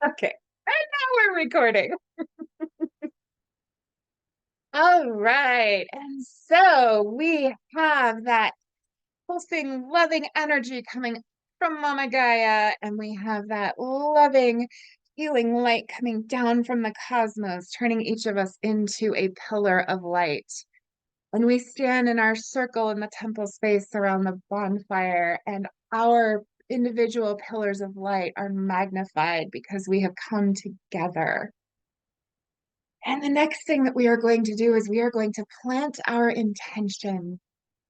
Okay. And now we're recording. All right. And so we have that pulsing, loving energy coming from Mama Gaia, and we have that loving, healing light coming down from the cosmos, turning each of us into a pillar of light. And we stand in our circle in the temple space around the bonfire, and our individual pillars of light are magnified because we have come together. And the next thing that we are going to do is we are going to plant our intention.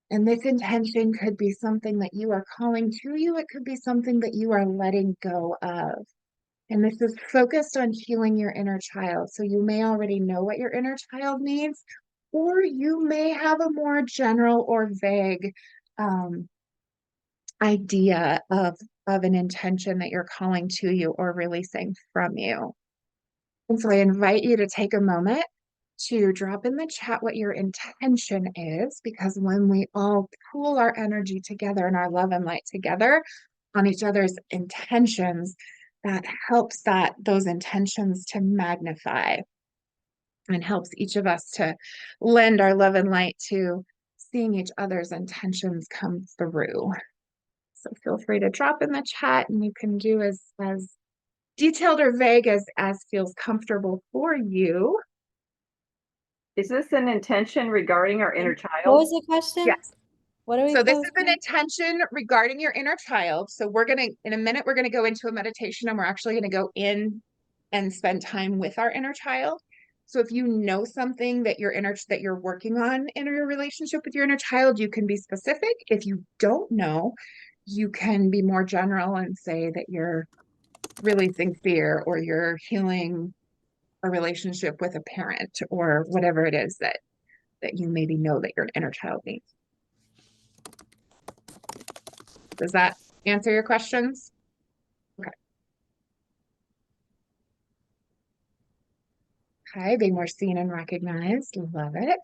And this intention could be something that you are calling to you. It could be something that you are letting go of. And this is focused on healing your inner child. So you may already know what your inner child needs, or you may have a more general or vague um, idea of an intention that you're calling to you or releasing from you. And so I invite you to take a moment to drop in the chat what your intention is, because when we all pool our energy together and our love and light together on each other's intentions, that helps those intentions to magnify and helps each of us to lend our love and light to seeing each other's intentions come through. So feel free to drop in the chat, and you can do as detailed or vague as feels comfortable for you. Is this an intention regarding our inner What child? was the question? Yes. What are we So this is an posting? intention regarding your inner child. So in a minute, we're gonna go into a meditation, and we're actually gonna go in and spend time with our inner child. So if you know something that you're working on in your relationship with your inner child, you can be specific. If you don't know, you can be more general and say that you're releasing fear, or you're healing a relationship with a parent, or whatever it is that you maybe know that your inner child needs. Does that answer your questions? Okay. Okay, being more seen and recognized. Love it.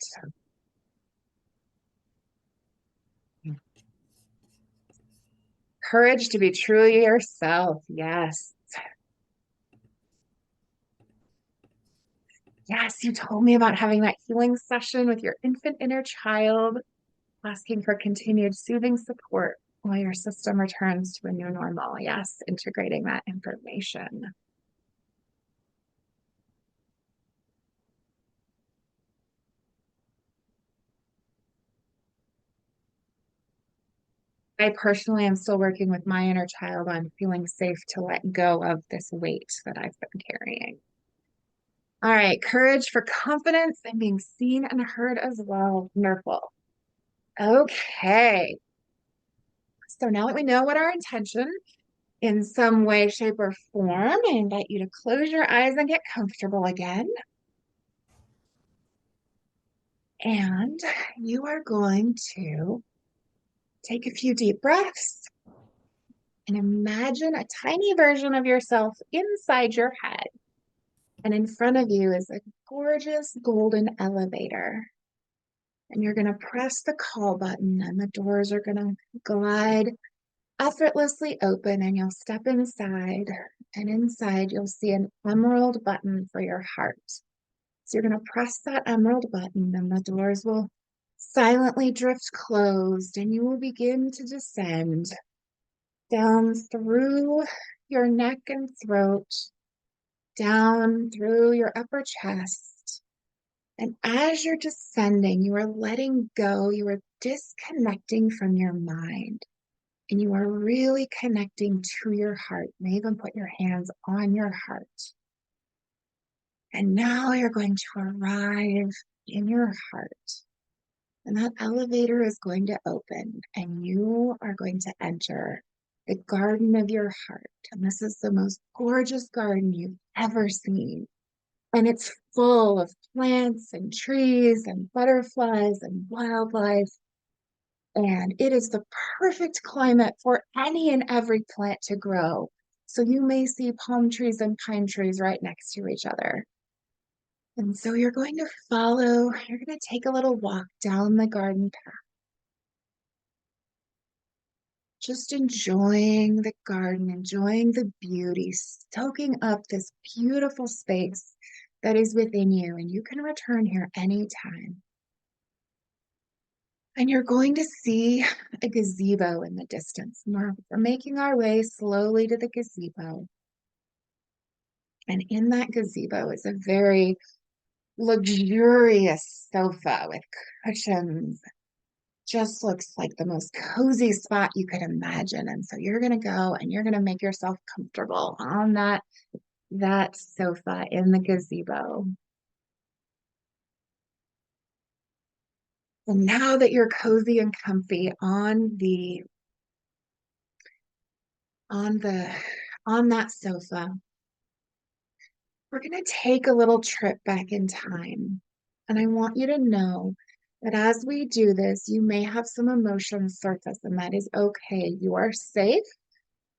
Courage to be truly yourself. Yes. Yes, you told me about having that healing session with your infant inner child, asking for continued soothing support while your system returns to a new normal. Yes, integrating that information. I personally am still working with my inner child on feeling safe to let go of this weight that I've been carrying. All right, courage for confidence and being seen and heard as well. Wonderful. Okay. So now that we know what our intention in some way, shape, or form, I invite you to close your eyes and get comfortable again. And you are going to take a few deep breaths and imagine a tiny version of yourself inside your head. And in front of you is a gorgeous golden elevator. And you're going to press the call button, and the doors are going to glide effortlessly open, and you'll step inside. And inside, you'll see an emerald button for your heart. So you're going to press that emerald button, and the doors will silently drift closed, and you will begin to descend down through your neck and throat, down through your upper chest. And as you're descending, you are letting go, you are disconnecting from your mind, and you are really connecting to your heart. You may even put your hands on your heart. And now you're going to arrive in your heart. And that elevator is going to open, and you are going to enter the garden of your heart. And this is the most gorgeous garden you've ever seen. And it's full of plants and trees and butterflies and wildlife. And it is the perfect climate for any and every plant to grow. So you may see palm trees and pine trees right next to each other. And so you're going to you're going to take a little walk down the garden path. just enjoying the garden, enjoying the beauty, soaking up this beautiful space that is within you. And you can return here anytime. And you're going to see a gazebo in the distance. We're making our way slowly to the gazebo. And in that gazebo is a very luxurious sofa with cushions. Just looks like the most cozy spot you could imagine. And so you're going to go and you're going to make yourself comfortable on that sofa in the gazebo. And now that you're cozy and comfy on the on that sofa, we're going to take a little trip back in time. And I want you to know that as we do this, you may have some emotions surface, and that is okay. You are safe.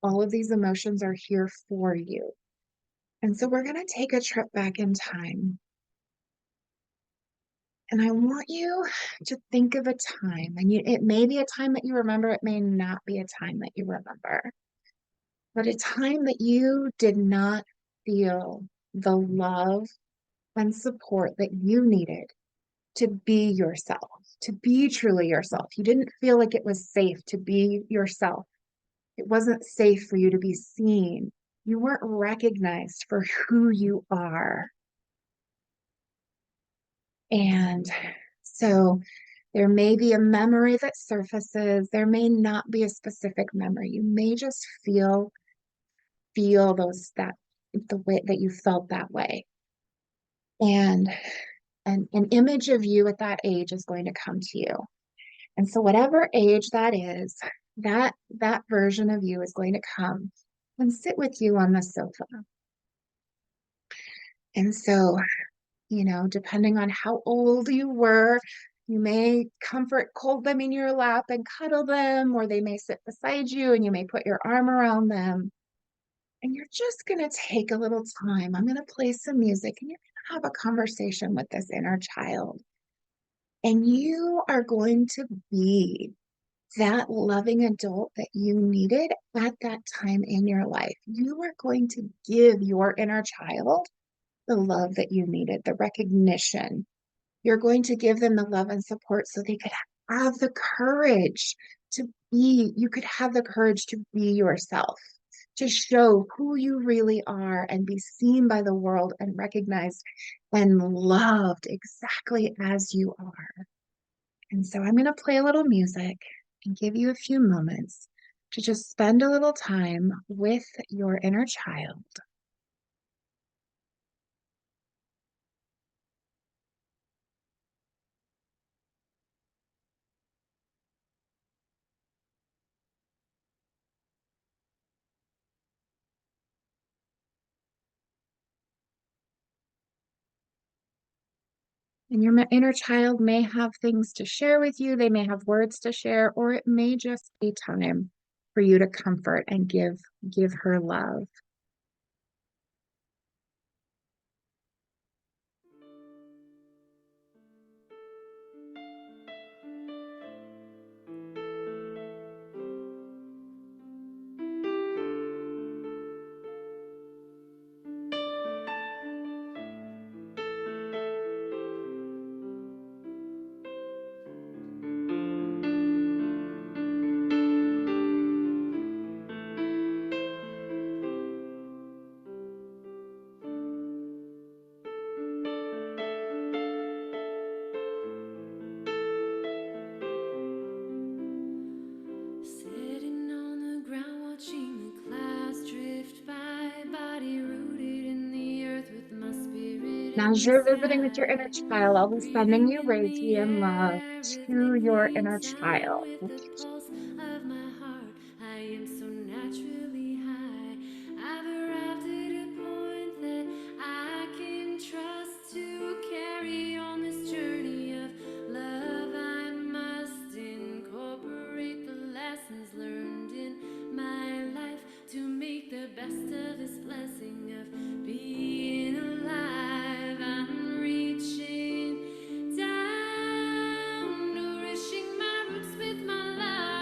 All of these emotions are here for you. And so we're going to take a trip back in time. And I want you to think of a time, and it may be a time that you remember, it may not be a time that you remember, but a time that you did not feel the love and support that you needed to be yourself, to be truly yourself. You didn't feel like it was safe to be yourself. It wasn't safe for you to be seen. You weren't recognized for who you are. And so there may be a memory that surfaces. There may not be a specific memory. You may just feel the way that you felt that way. And an image of you at that age is going to come to you. And so whatever age that is, that version of you is going to come and sit with you on the sofa. And so, depending on how old you were, you may hold them in your lap and cuddle them, or they may sit beside you and you may put your arm around them. And you're just going to take a little time. I'm going to play some music and you're going to have a conversation with this inner child. And you are going to be that loving adult that you needed at that time in your life. You are going to give your inner child the love that you needed, the recognition. You're going to give them the love and support so they could have the courage you could have the courage to be yourself, to show who you really are and be seen by the world and recognized and loved exactly as you are. And so I'm going to play a little music and give you a few moments to just spend a little time with your inner child. And your inner child may have things to share with you. They may have words to share, or it may just be time for you to comfort and give her love. Sitting on the ground watching the clouds drift by, body rooted in the earth with my spirit Now, in as the you're visiting with your inner sky, child, I'll be sending breathing you in the Reiki and love air, to your rhythmically inner sounding child. with the pulse of my heart. I am so naturally high. I've arrived at a point that I can trust to carry on this journey of love. I must incorporate the lessons learned in my life to make the best of this blessing of being alive. I'm reaching down, nourishing my roots with my love.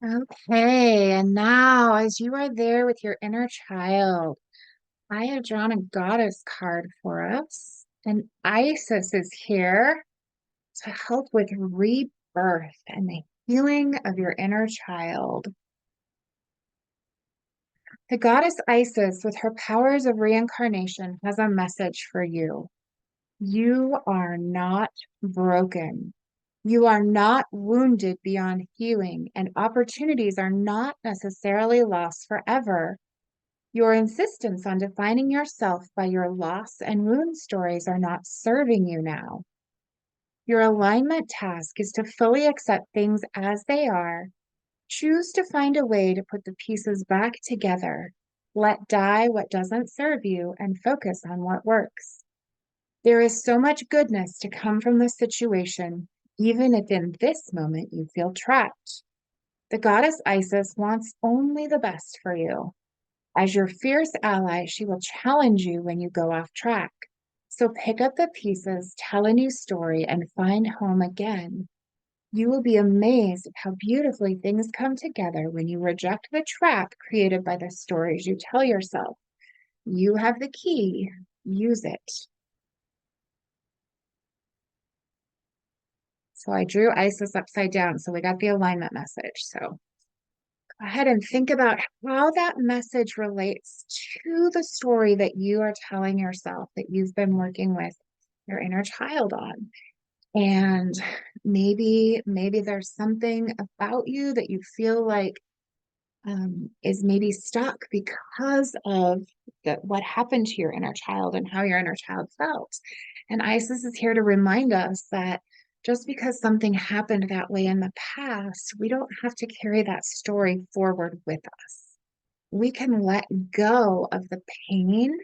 Okay, and now as you are there with your inner child, I have drawn a goddess card for us, and Isis is here to help with rebirth and the healing of your inner child. The goddess Isis, with her powers of reincarnation, has a message for you. You are not broken. You are not wounded beyond healing, and opportunities are not necessarily lost forever. Your insistence on defining yourself by your loss and wound stories are not serving you now. Your alignment task is to fully accept things as they are. Choose to find a way to put the pieces back together. Let die what doesn't serve you and focus on what works. There is so much goodness to come from this situation, even if in this moment you feel trapped. The goddess Isis wants only the best for you. As your fierce ally, she will challenge you when you go off track. So pick up the pieces, tell a new story, and find home again. You will be amazed at how beautifully things come together when you reject the trap created by the stories you tell yourself. You have the key. Use it. So I drew Isis upside down, so we got the alignment message. So go ahead and think about how that message relates to the story that you are telling yourself that you've been working with your inner child on. And maybe there's something about you that you feel like is maybe stuck because of what happened to your inner child and how your inner child felt. And Isis is here to remind us that just because something happened that way in the past, we don't have to carry that story forward with us. We can let go of the pain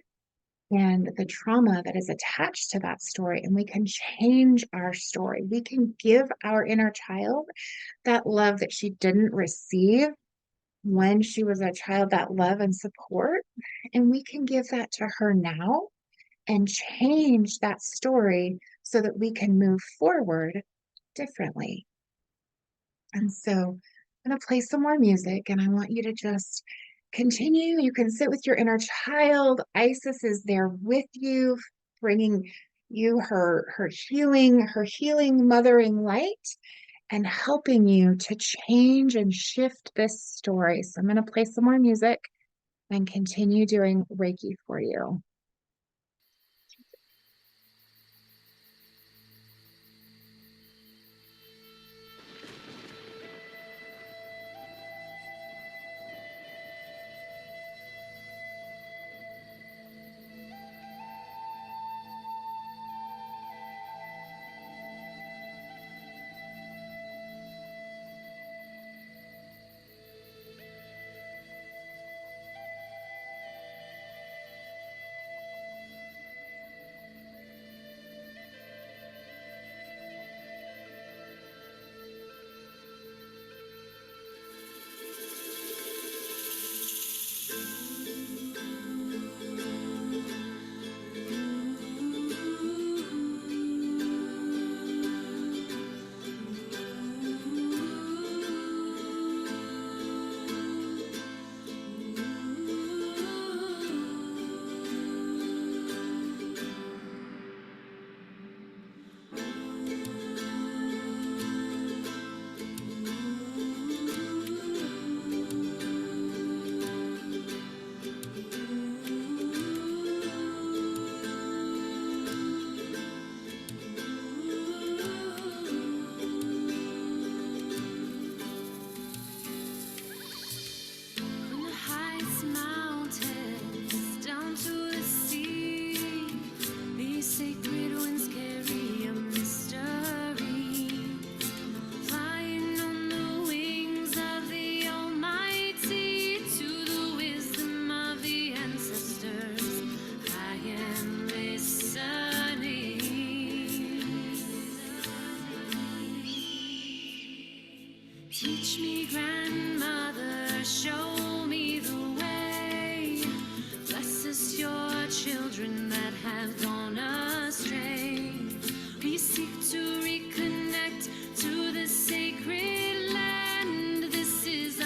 and the trauma that is attached to that story, and we can change our story. We can give our inner child that love that she didn't receive when she was a child, that love and support, and we can give that to her now and change that story so that we can move forward differently. And so I'm going to play some more music, and I want you to just continue. You can sit with your inner child. Isis is there with you, bringing you her healing, mothering light, and helping you to change and shift this story. So I'm going to play some more music and continue doing Reiki for you. From the highest mountains down to the sea, these sacred winds carry a mystery. Flying on the wings of the Almighty to the wisdom of the ancestors, I am listening. Teach me, grandmother, show me the way. Bless us, your children that have gone astray. We seek to reconnect to the sacred land. This is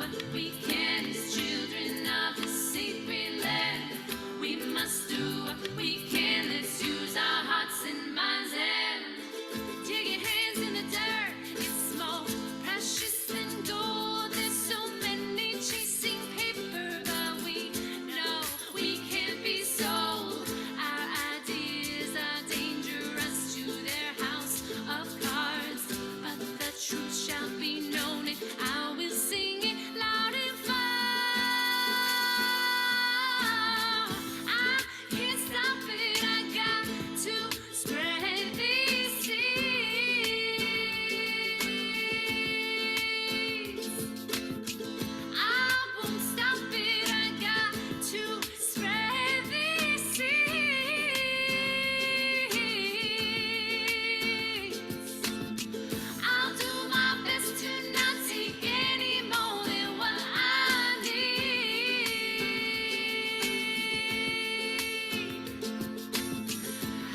what we can as children of the sacred land. We must do what we can. Let's use our hearts and minds and dig your hands in the dirt. It's more precious than gold. There's so many chasing paper, but we know we can't be sold. Our ideas are dangerous to their house of cards, but the truth shall be known, and I will sing it loud and far. I can't stop it, I got to spread these seeds. I won't stop it, I got to spread these seeds. I'll do my best to not take any more than what I need.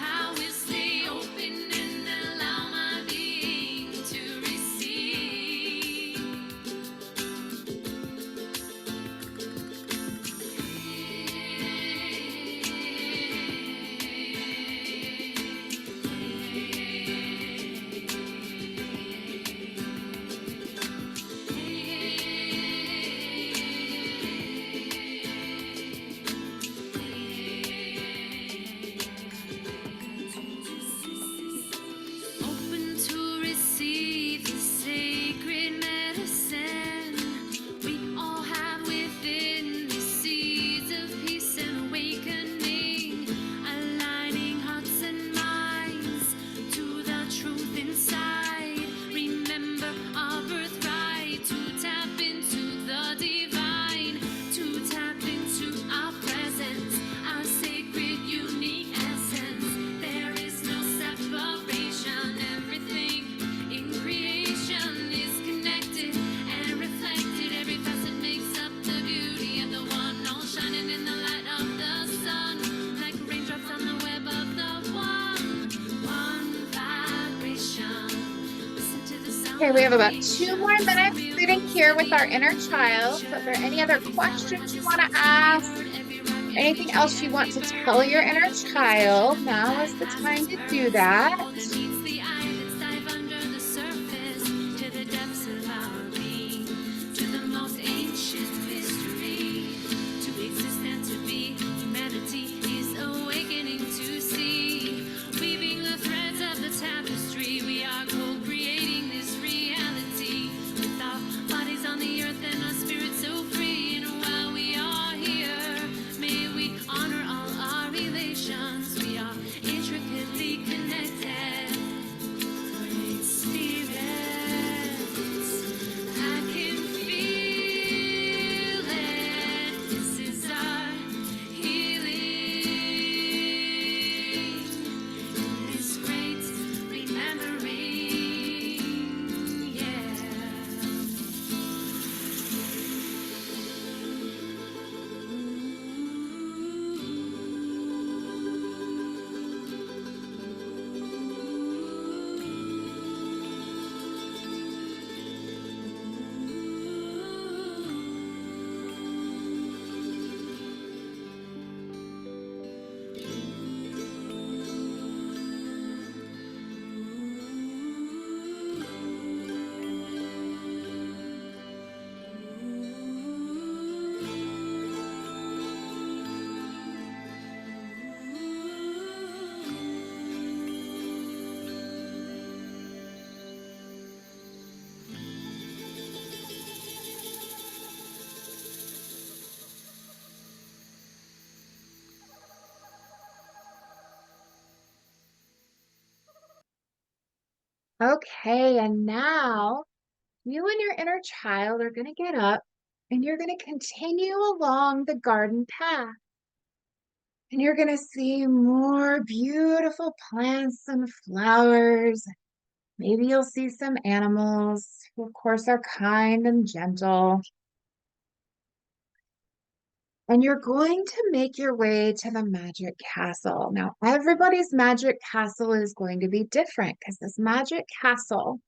I will stay open and allow my being to receive. Open to receive the sacred medicine we all have within, the seeds of peace and awakening, aligning hearts and minds to the truth inside. Remember our birthright to tap into the divine, to tap into our presence, our sacred unique essence. There is no separation. Everything in creation is connected and reflected. Every facet makes up the beauty of the one, all shining in the light of the sun, like raindrops on the web of the one vibration. Listen to the sound. Okay, we have about of 2 more minutes sitting here with our inner child. So, are there any other questions you want to ask? Anything else you want to tell your inner child? Now is the time to do that. Let's dive under the surface to the depths of our being, to the most ancient mystery, to exist and to be. Humanity is awakening to see, weaving the threads of the tapestry. We are co-creating this reality with our bodies on the earth and our spirits so free. And while we are here, may we honor all our relations. We are intricately connected. Great spirits, I can feel it. This is our healing. This great remembering, yeah. Okay, and now you and your inner child are going to get up and you're going to continue along the garden path. And you're going to see more beautiful plants and flowers. Maybe you'll see some animals who, of course, are kind and gentle. And you're going to make your way to the magic castle. Now, everybody's magic castle is going to be different because this magic castle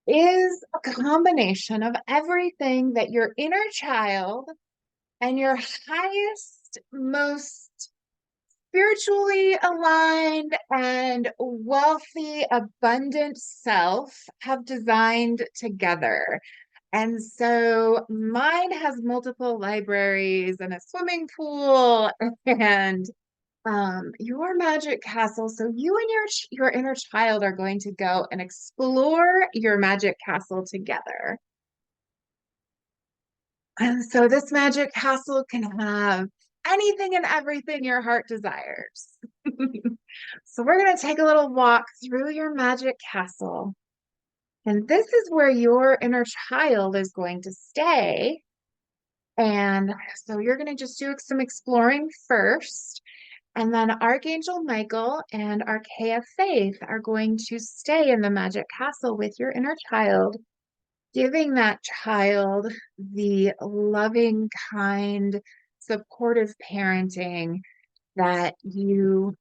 is a combination of everything that your inner child and your highest, most spiritually aligned and wealthy, abundant self have designed together. And so mine has multiple libraries and a swimming pool and your magic castle. So you and your inner child are going to go and explore your magic castle together. And so this magic castle can have anything and everything your heart desires. So we're going to take a little walk through your magic castle. And this is where your inner child is going to stay. And so you're going to just do some exploring first. And then Archangel Michael and Archaea Faith are going to stay in the magic castle with your inner child, giving that child the loving, kind, supportive parenting that you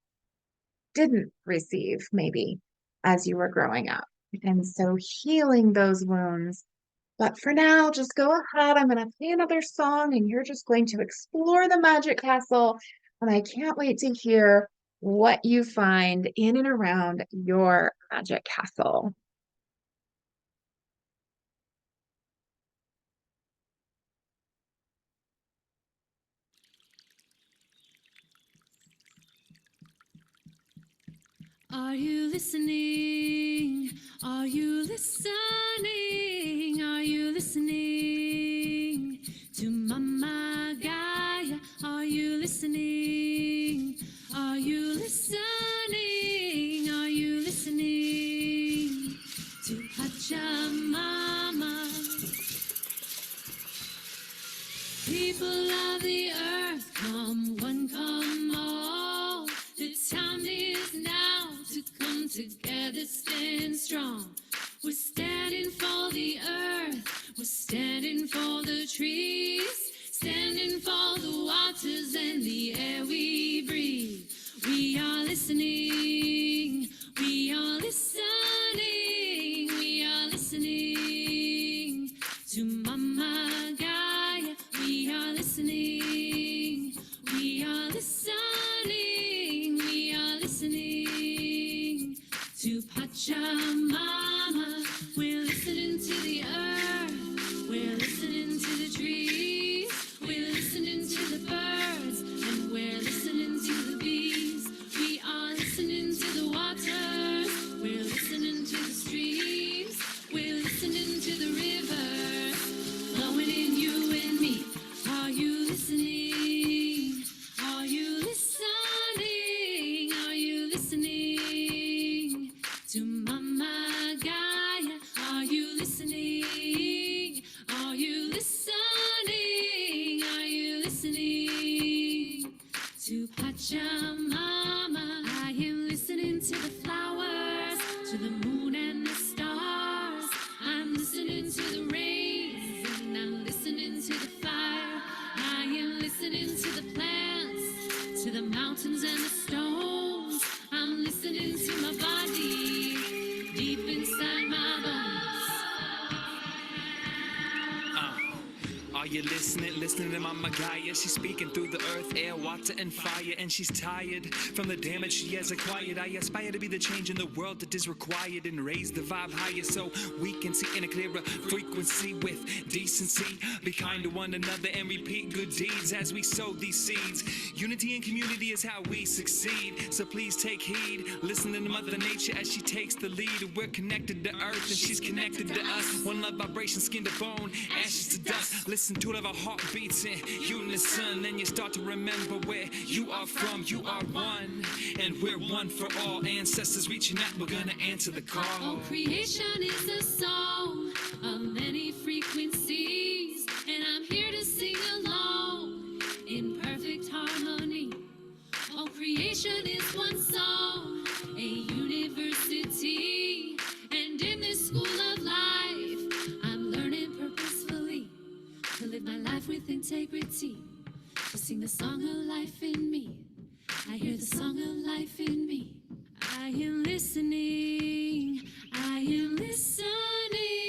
didn't receive maybe as you were growing up. And so healing those wounds. But for now, just go ahead. I'm going to play another song and you're just going to explore the magic castle. And I can't wait to hear what you find in and around your magic castle. Are you listening? Are you listening? Are you listening to Mama Gaia? Are you listening? Are you listening? Are you listening to Pachamama? People of the earth, come one, come all. The time is now to come together, stand strong. We're standing for the earth, we're standing for the trees, standing for the waters and the air we breathe. We are listening, we are listening, we are listening to Mama Gaia. We are listening, we are listening, we are listening to Pachamama. We're listening to the earth, we're listening to the trees, we're listening to the birds, and we're listening to the bees. We are listening to the waters, we're listening to the streams, we're listening to the rivers flowing in you and me. Are you listening? Are you listening? Are you listening to Mama Gaia? Are you listening? Are you listening? Are you listening to Pachamama? I am listening to the flowers, to the moon and the stars. I'm listening to the rains and I'm listening to the fire. I am listening to the plants, to the mountains and the stones. I'm listening to my body, deep inside my bones. Are you listening? Listening to Mama Gaia? She's speaking through the earth, air, water, and fire. And she's tired from the damage she has acquired. I aspire to be the change in the world that is required and raise the vibe higher so we can see in a clearer frequency with decency. Be kind to one another and repeat good deeds as we sow these seeds. Unity and community is how we succeed. So please take heed. Listening to Mother Nature as she takes the lead. We're connected to earth and she's connected to us. One love vibration, skin to bone, ashes to dust. Listen to all of our heartbeats in unison. Then you start to remember where you are from. You are one, and we're one for all. Ancestors reaching out, we're gonna answer the call. All creation is a song of many frequencies, and I'm here to sing along in perfect harmony. All creation is one song, a university, and in this school of life, I'm learning purposefully to live my life with integrity, to sing the song of life in me. I hear the song of life in me. I am listening, I am listening.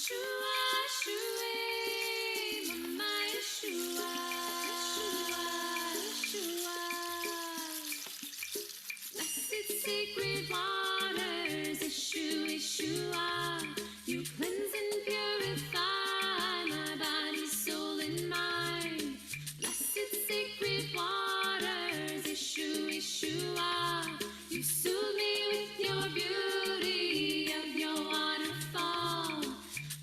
Shua, shua, mama, Yeshua, Yeshua, Yeshua. Blessed sacred waters, Yeshua, Yeshua. You cleanse and purify my body, soul, and mind. Blessed sacred waters, Yeshua, Yeshua. You soothe me with your beauty of your waterfall,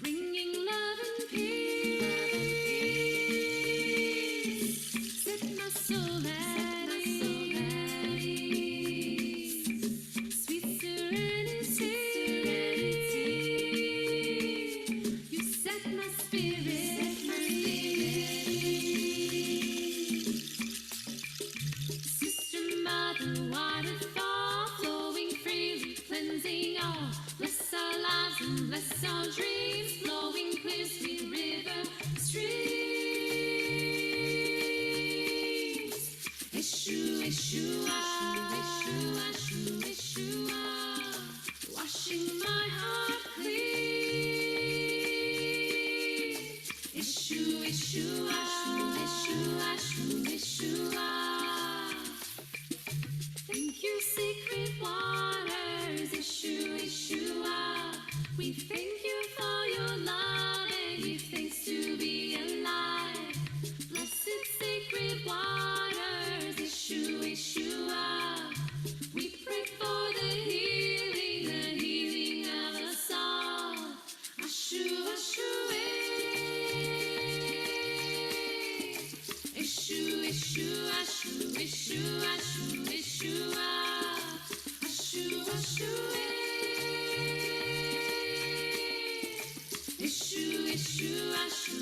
bringing love and peace. Set my soul at ease. Sweet serenity. You set my spirit free. Sister, mother, waterfall, flowing freely, cleansing all. Bless our lives and bless our dreams, flowing clear, sweet river streams. Yeshua, Yeshua, Yeshua, Yeshua, Yeshua, washing my heart clean. Yeshua, Yeshua, Yeshua, Yeshua, Yeshua. Thank you, sacred waters, Yeshua, Yeshua. We thank you for your love and give thanks to be alive. Blessed sacred waters, Yeshua, Yeshua. We pray for the healing of us all. Yeshua, Yeshua. Yeshua, Yeshua, Yeshua, Yeshua, Yeshua, Yeshua, Yeshua,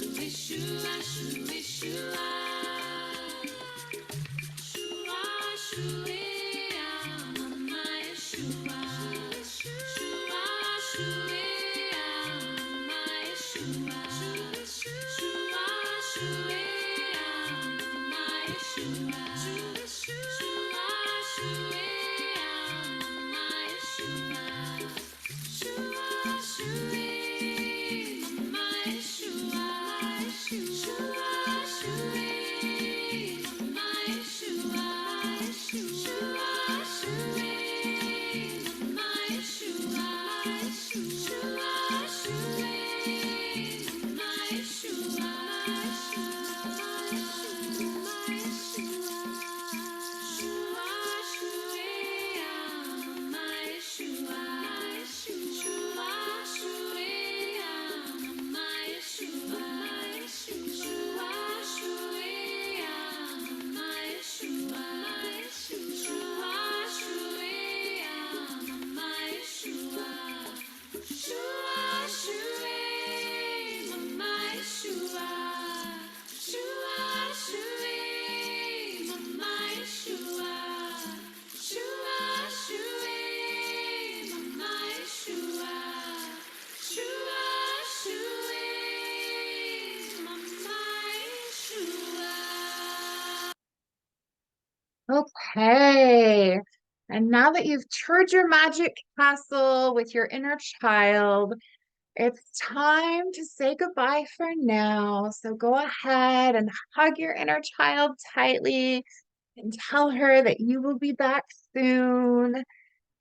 Yeshua, Yeshua, Yeshua, Yeshua, Yeshua. Okay. And now that you've toured your magic castle with your inner child, it's time to say goodbye for now. So go ahead and hug your inner child tightly and tell her that you will be back soon.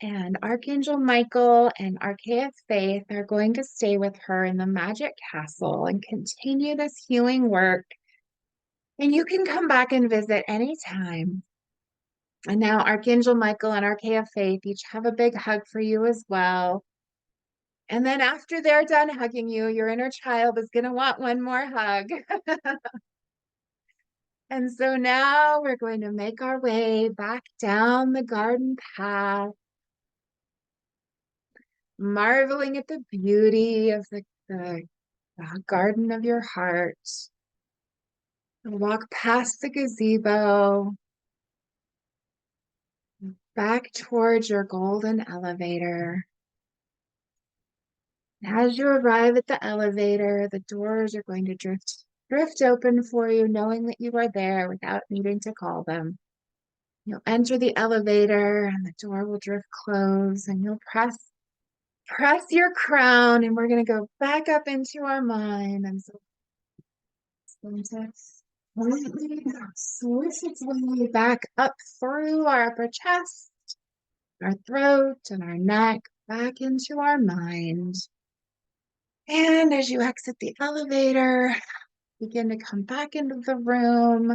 And Archangel Michael and Archea Faith are going to stay with her in the magic castle and continue this healing work. And you can come back and visit anytime. And now Archangel Michael and Archea Faith each have a big hug for you as well. And then after they're done hugging you, your inner child is going to want one more hug. And so now we're going to make our way back down the garden path, marveling at the beauty of the garden of your heart. And walk past the gazebo, back towards your golden elevator. As you arrive at the elevator, the doors are going to drift open for you, knowing that you are there without needing to call them. You'll enter the elevator and the door will drift close, and you'll press press your crown and we're going to go back up into our mind. And so it's going to completely switch its way back up through our upper chest, our throat, and our neck, back into our mind. And as you exit the elevator, begin to come back into the room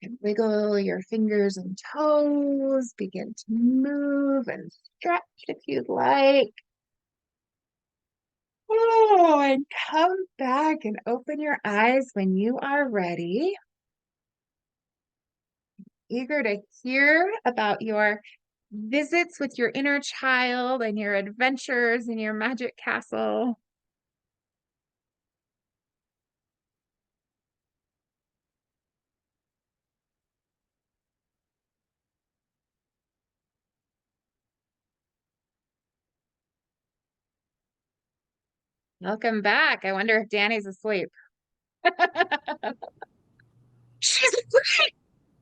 and wiggle your fingers and toes. Begin to move and stretch if you'd like. Oh, and come back and open your eyes when you are ready. Eager to hear about your visits with your inner child and your adventures in your magic castle. Welcome back. I wonder if Danny's asleep. She's asleep.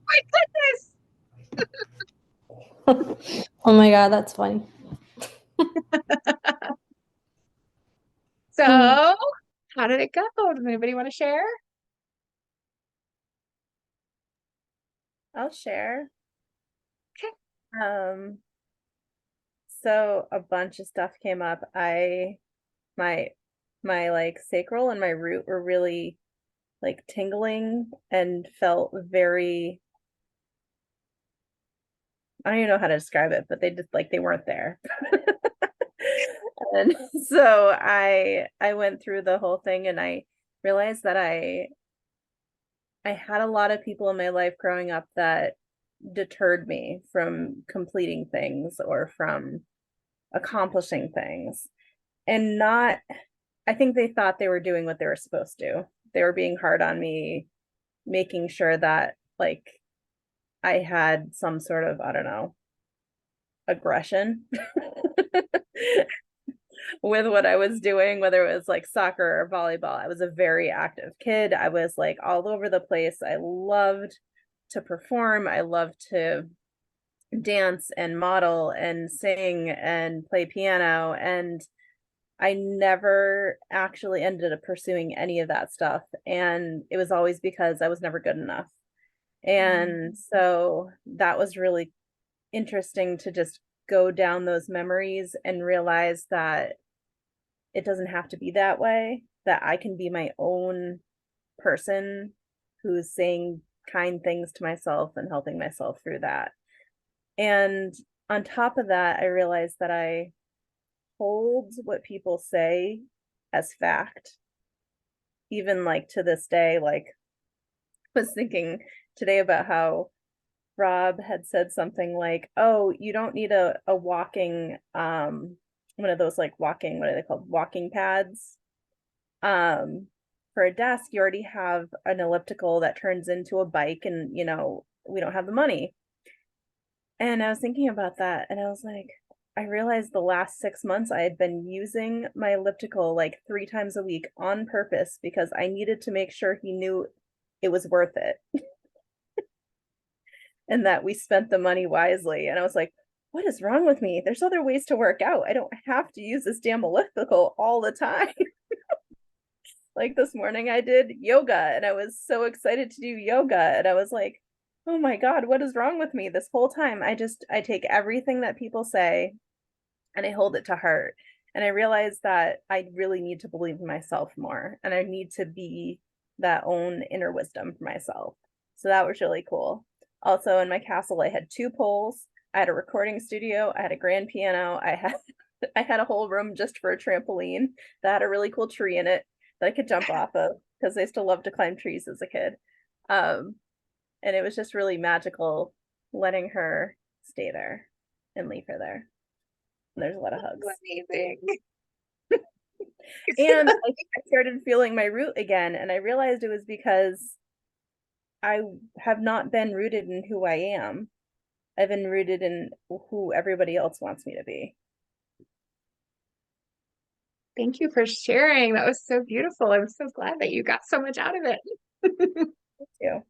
My goodness. Oh my God, that's funny. So, how did it go? Does anybody want to share? I'll share. Okay. So a bunch of stuff came up. My like sacral and my root were really like tingling and felt very, I don't even know how to describe it, but they just like they weren't there. And so I went through the whole thing and I realized that I had a lot of people in my life growing up that deterred me from completing things or from accomplishing things. And not, I think they thought they were doing what they were supposed to. They were being hard on me, making sure that like I had some sort of, I don't know, aggression with what I was doing, whether it was like soccer or volleyball. I was a very active kid. I was like all over the place. I loved to perform. I loved to dance and model and sing and play piano. And I never actually ended up pursuing any of that stuff. And it was always because I was never good enough. And so that was really interesting to just go down those memories and realize that it doesn't have to be that way, that I can be my own person who's saying kind things to myself and helping myself through that. And on top of that, I realized that I hold what people say as fact. Even like to this day, like I was thinking today about how Rob had said something like, oh, you don't need a walking, one of those like walking, what are they called? Walking pads. For a desk, you already have an elliptical that turns into a bike and, you know, we don't have the money. And I was thinking about that and I was like, I realized the last 6 months I had been using my elliptical like 3 times a week on purpose because I needed to make sure he knew it was worth it. And that we spent the money wisely. And I was like, what is wrong with me? There's other ways to work out. I don't have to use this damn elliptical all the time. Like this morning I did yoga and I was so excited to do yoga. And I was like, oh my God, what is wrong with me this whole time? I take everything that people say and I hold it to heart. And I realized that I really need to believe in myself more and I need to be that own inner wisdom for myself. So that was really cool. Also in my castle, I had 2 poles. I had a recording studio. I had a grand piano. I had a whole room just for a trampoline that had a really cool tree in it that I could jump off of because I still loved to climb trees as a kid. And it was just really magical letting her stay there and leave her there. And there's a lot of hugs. Amazing. And I started feeling my root again, and I realized it was because I have not been rooted in who I am. I've been rooted in who everybody else wants me to be. Thank you for sharing. That was so beautiful. I'm so glad that you got so much out of it. Thank you.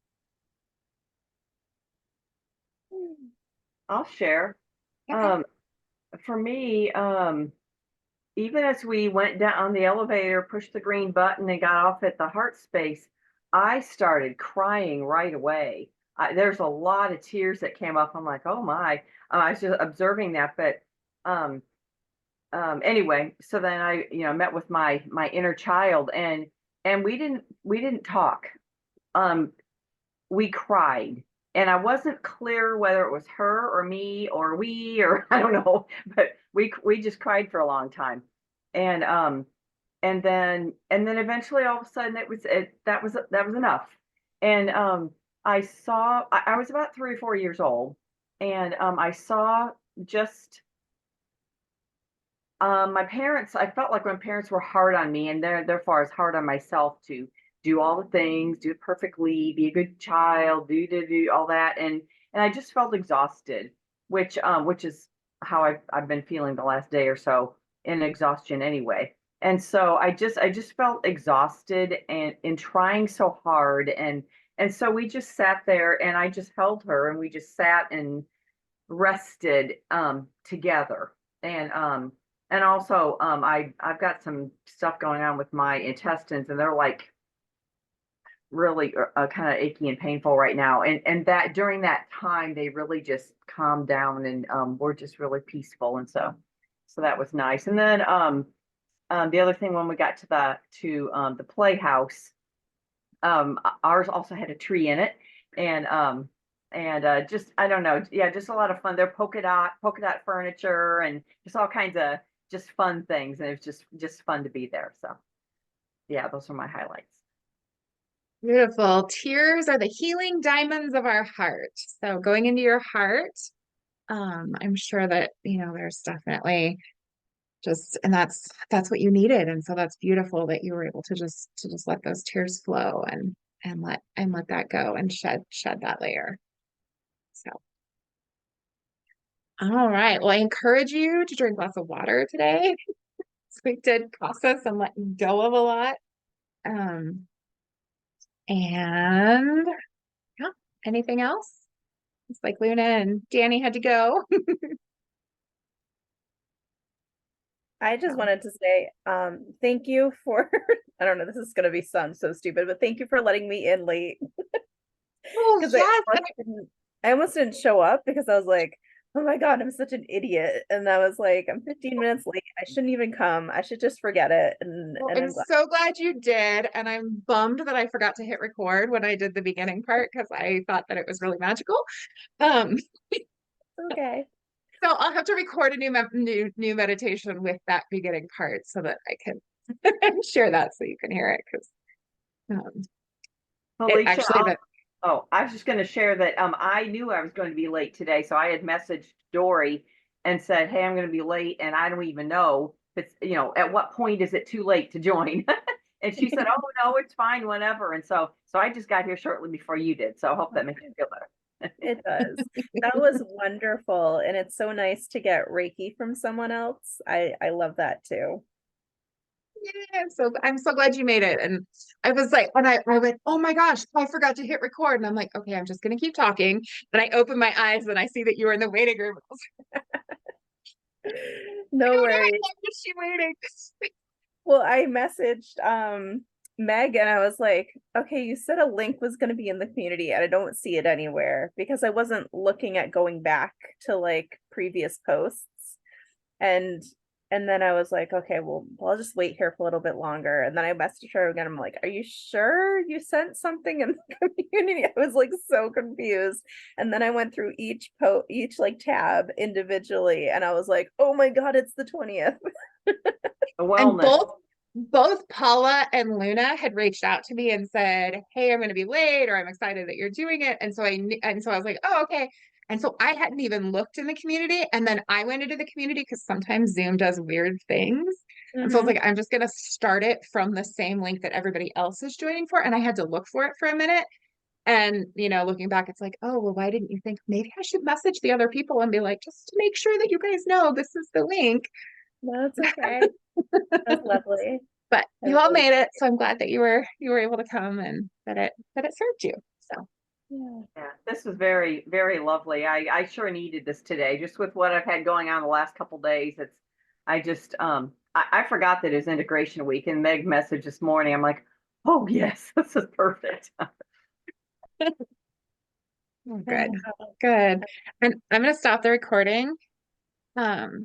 I'll share. Okay. For me, even as we went down on the elevator, pushed the green button and got off at the heart space, I started crying right away. There's a lot of tears that came up. I'm like, oh my. I was just observing that, but um, anyway, so then I, met with my inner child, and we didn't talk. Um, we cried, and I wasn't clear whether it was her or me or we or I don't know, but we just cried for a long time, and and then eventually all of a sudden that was enough, and I was about 3 or 4 years old, and I saw just my parents. I felt like my parents were hard on me, and therefore I was hard on myself to do all the things, do it perfectly, be a good child, do all that, and I just felt exhausted, which is how I've been feeling the last day or so, in exhaustion anyway. And so I just felt exhausted and in trying so hard, and so we just sat there, and I just held her, and we just sat and rested together. And also I've got some stuff going on with my intestines, and they're like really kind of achy and painful right now, and that during that time they really just calmed down, and were just really peaceful, and so that was nice. And then the other thing, when we got to the playhouse, ours also had a tree in it, and just, I don't know, yeah, just a lot of fun. They're polka dot furniture, and just all kinds of just fun things, and it was just fun to be there. So yeah, those are my highlights. Beautiful. Tears are the healing diamonds of our heart. So going into your heart, I'm sure that, there's definitely and that's what you needed. And so that's beautiful that you were able to just let those tears flow and let that go and shed that layer. So, all right. Well, I encourage you to drink lots of water today. So we did process and let go of a lot. Um, and yeah, anything else? It's like Luna and Danny had to go. I just wanted to say, thank you for, I don't know, this is gonna sound so stupid, but thank you for letting me in late. Oh, Because yes. I almost didn't show up because I was like, oh my God, I'm such an idiot. And I was like, I'm 15 minutes late. I shouldn't even come. I should just forget it. Well, And I'm I'm glad. so glad you did. And I'm bummed that I forgot to hit record when I did the beginning part because I thought that it was really magical. Um, Okay. so I'll have to record a new meditation with that beginning part so that I can share that so you can hear it because it Felicia, actually that oh, I was just going to share that I knew I was going to be late today, so I had messaged Dory and said, "Hey, I'm going to be late, and I don't even know if it's, at what point is it too late to join?" And she said, "Oh no, it's fine, whenever." And so I just got here shortly before you did, so I hope that makes you feel better. It does. That was wonderful. And it's so nice to get Reiki from someone else. I love that too. yeah, so I'm so glad you made it. And I was like, when I went, oh my gosh, I forgot to hit record. And I'm like, okay, I'm just gonna keep talking. And I open my eyes and I see that you were in the waiting room. I was like, No oh no, worries. why is she waiting? Well, I messaged Meg and I was like, okay, you said a link was going to be in the community and I don't see it anywhere because I wasn't looking at going back to like previous posts. And then I was like, okay, well, I'll just wait here for a little bit longer. And then I messaged her again. I'm like, are you sure you sent something in the community? I was like so confused. And then I went through each like tab individually and I was like, oh my God, it's the 20th. And Wellness. both Paula and Luna had reached out to me and said, "Hey, I'm going to be late, or I'm excited that you're doing it." And so I was like, "Oh, okay." And so I hadn't even looked in the community, and then I went into the community because sometimes Zoom does weird things. And so I was like, I'm just going to start it from the same link that everybody else is joining for. And I had to look for it for a minute. And, looking back, it's like, oh, well, why didn't you think maybe I should message the other people and be like, just to make sure that you guys know this is the link. That's okay. That's lovely. But I you all really- made it, so I'm glad that you were able to come and that it served you. So Yeah. Yeah, this was very, very lovely. I sure needed this today, just with what I've had going on the last couple days. I I forgot that it was integration week, and Meg messaged this morning. I'm like, oh yes, this is perfect. Oh, good. Good. And I'm going to stop the recording.